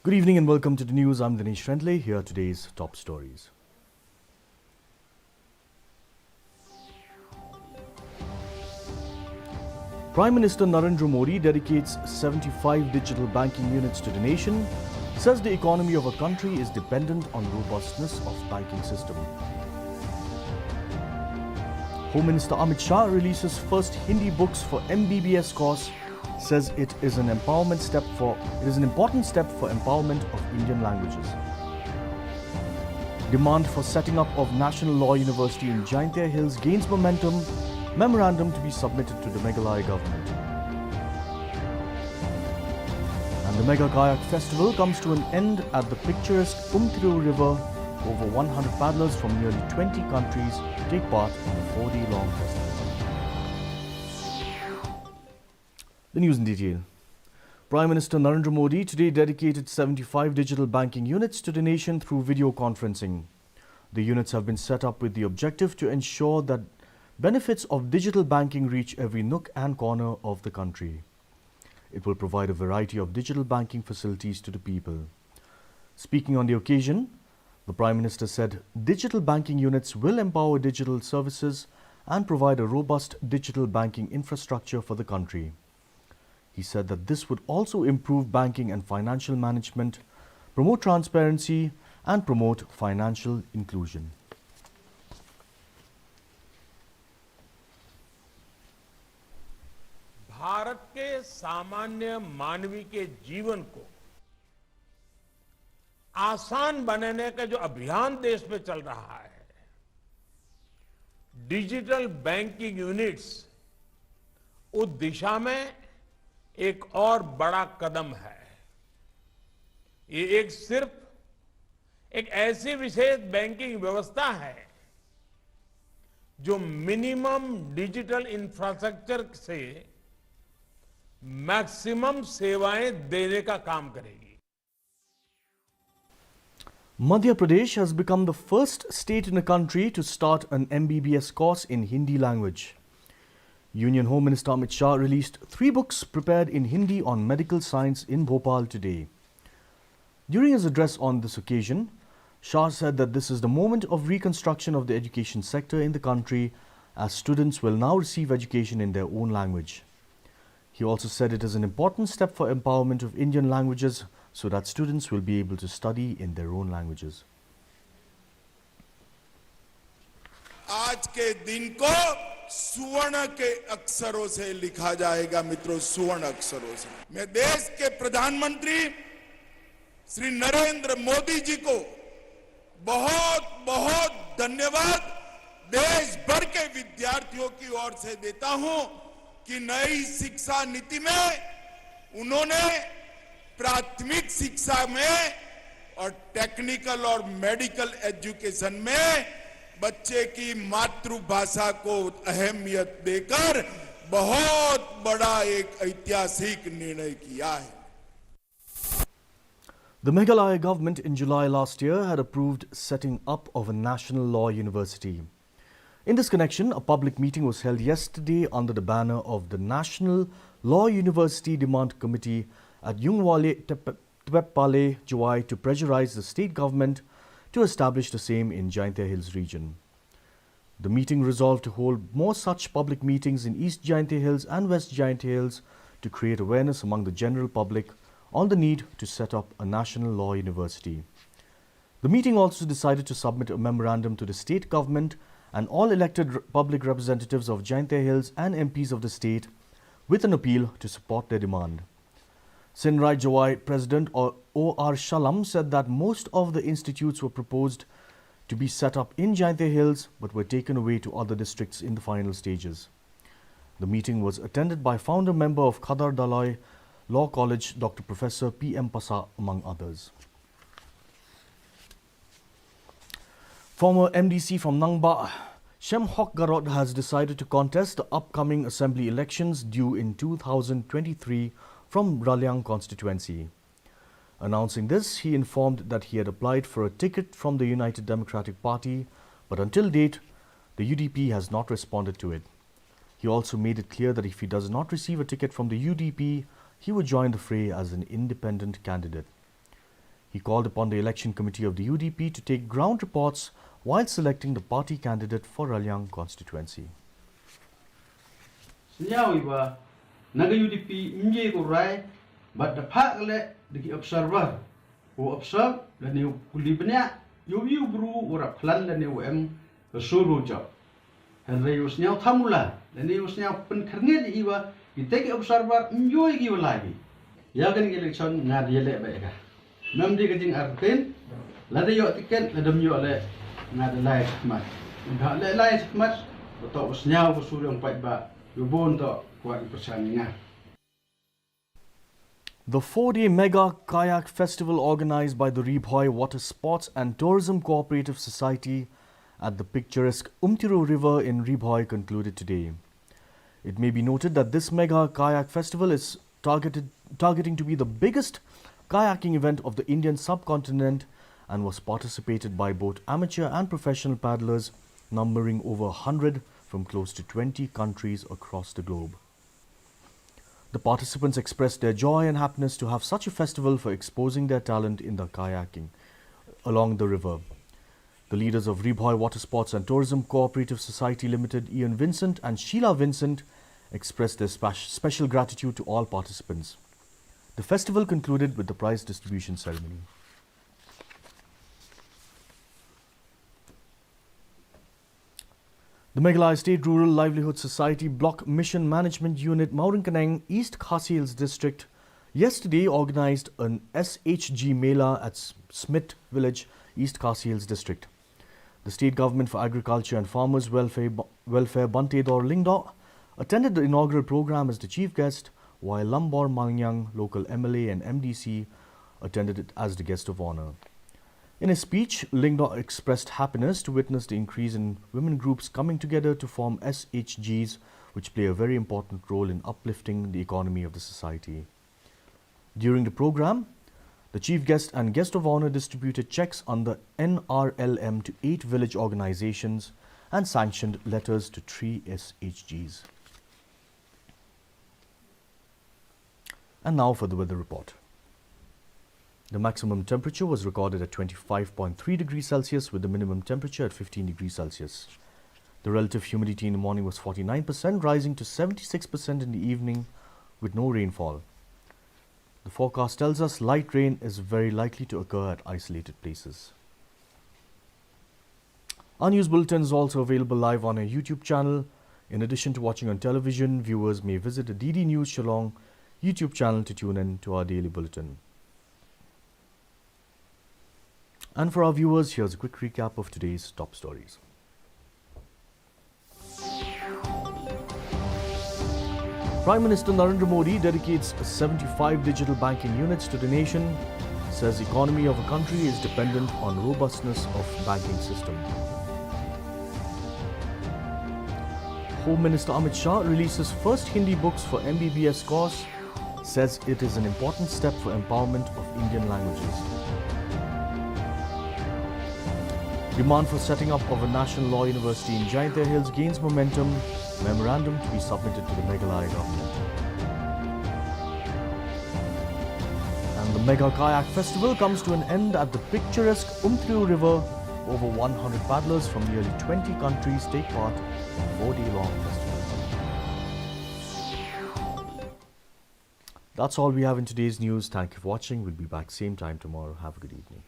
Good evening and welcome to the news. I'm Dinesh Friendly. Here are today's top stories. Prime Minister Narendra Modi dedicates 75 digital banking units to the nation, says the economy of a country is dependent on robustness of banking system. Home Minister Amit Shah releases first Hindi books for MBBS course, says it is an important step for empowerment of Indian languages. Demand for setting up of National Law University in Jaintia Hills gains momentum. Memorandum to be submitted to the Meghalaya government. And the Mega Kayak Festival comes to an end at the picturesque Umthiru River. Over 100 paddlers from nearly 20 countries take part in the 4-day-long festival. The news in detail. Prime Minister Narendra Modi today dedicated 75 digital banking units to the nation through video conferencing. The units have been set up with the objective to ensure that benefits of digital banking reach every nook and corner of the country. It will provide a variety of digital banking facilities to the people. Speaking on the occasion, the Prime Minister said digital banking units will empower digital services and provide a robust digital banking infrastructure for the country. He said that this would also improve banking and financial management, promote transparency, and promote financial inclusion. Bharat के सामान्य मानवी के जीवन को आसान बनाने का जो अभियान देश में चल रहा है, डिजिटल बैंकिंग यूनिट्स उस दिशा में एक और बड़ा कदम है। ये सिर्फ एक ऐसी विशेष बैंकिंग व्यवस्था है जो मिनिमम डिजिटल इंफ्रास्ट्रक्चर से मैक्सिमम सेवाएं देने का काम करेगी। Madhya Pradesh has become the first state in the country to start an MBBS course in Hindi language. Union Home Minister Amit Shah released 3 books prepared in Hindi on medical science in Bhopal today. During his address on this occasion, Shah said that this is the moment of reconstruction of the education sector in the country, as students will now receive education in their own language. He also said it is an important step for empowerment of Indian languages so that students will be able to study in their own languages. आज के दिन को सुवर्ण के अक्षरों से लिखा जाएगा मित्रों, सुवर्ण अक्षरों से। मैं देश के प्रधानमंत्री श्री नरेंद्र मोदी जी को बहुत बहुत धन्यवाद देश भर के विद्यार्थियों की ओर से देता हूं कि नई शिक्षा नीति में उन्होंने प्राथमिक शिक्षा में और टेक्निकल और मेडिकल एजुकेशन में बच्चे की मातृभाषा को अहमियत देकर बहुत बड़ा एक ऐतिहासिक निर्णय किया है। The Meghalaya government in July last year had approved setting up of a national law university. In this connection, a public meeting was held yesterday under the banner of the National Law University Demand Committee at Yungwale Tepepale, Juwai to pressurize the state government to establish the same in Jaintia Hills region. The meeting resolved to hold more such public meetings in East Jaintia Hills and West Jaintia Hills to create awareness among the general public on the need to set up a national law university. The meeting also decided to submit a memorandum to the state government and all elected public representatives of Jaintia Hills and MPs of the state with an appeal to support their demand. Sinrai Jawai President O.R. Shalam said that most of the institutes were proposed to be set up in Jaintia Hills but were taken away to other districts in the final stages. The meeting was attended by founder member of Khadar Dalai Law College, Dr. Professor P.M. Pasa, among others. Former MDC from Nangba, Shem Hok Garot has decided to contest the upcoming assembly elections due in 2023 from Ralyang constituency. Announcing this, he informed that he had applied for a ticket from the United Democratic Party, but until date, the UDP has not responded to it. He also made it clear that if he does not receive a ticket from the UDP, he would join the fray as an independent candidate. He called upon the election committee of the UDP to take ground reports while selecting the party candidate for Ralyang constituency. Senyawiba naga UDP mje ko rai but the le the observer who observe the new kulibnya you bru or a plan the new suru job and they use now tamula the news now pen karnget iwa you take observer mjo gi lagi yagan election ngad yele bega mem di kajing arten la de yo tiket la dem yo le ngad lai mat ngad le lai mat to usnya suru yang pai ba The 4-day mega kayak festival organized by the Ribhoi Water Sports and Tourism Cooperative Society at the picturesque Umtiru River in Ribhoi concluded today. It may be noted that this mega kayak festival is targeting to be the biggest kayaking event of the Indian subcontinent and was participated by both amateur and professional paddlers numbering over 100 from close to 20 countries across the globe. The participants expressed their joy and happiness to have such a festival for exposing their talent in the kayaking along the river. The leaders of Ribhoi Water Sports and Tourism Cooperative Society Limited, Ian Vincent and Sheila Vincent, expressed their special gratitude to all participants. The festival concluded with the prize distribution ceremony. The Meghalaya State Rural Livelihood Society Block Mission Management Unit, Maurinkanang, East Khasi Hills District, yesterday organized an SHG Mela at Smith Village, East Khasi Hills District. The State Government for Agriculture and Farmers Welfare Bantedor Lingdo attended the inaugural program as the chief guest, while Lambor Mangyang, local MLA and MDC, attended it as the guest of honor. In his speech, Lingdo expressed happiness to witness the increase in women groups coming together to form SHGs, which play a very important role in uplifting the economy of the society. During the program, the chief guest and guest of honor distributed checks under NRLM to 8 village organizations and sanctioned letters to 3 SHGs. And now for the weather report. The maximum temperature was recorded at 25.3 degrees Celsius with the minimum temperature at 15 degrees Celsius. The relative humidity in the morning was 49%, rising to 76% in the evening with no rainfall. The forecast tells us light rain is very likely to occur at isolated places. Our news bulletin is also available live on our YouTube channel. In addition to watching on television, viewers may visit the DD News Shillong YouTube channel to tune in to our daily bulletin. And for our viewers, here's a quick recap of today's top stories. Prime Minister Narendra Modi dedicates 75 digital banking units to the nation, says the economy of a country is dependent on robustness of banking system. Home Minister Amit Shah releases first Hindi books for MBBS course, says it is an important step for empowerment of Indian languages. Demand for setting up of a national law university in Jaintia Hills gains momentum. Memorandum to be submitted to the Meghalaya government. And the Mega Kayak Festival comes to an end at the picturesque Umtriu River. Over 100 paddlers from nearly 20 countries take part in a 4-day-long festival. That's all we have in today's news. Thank you for watching. We'll be back same time tomorrow. Have a good evening.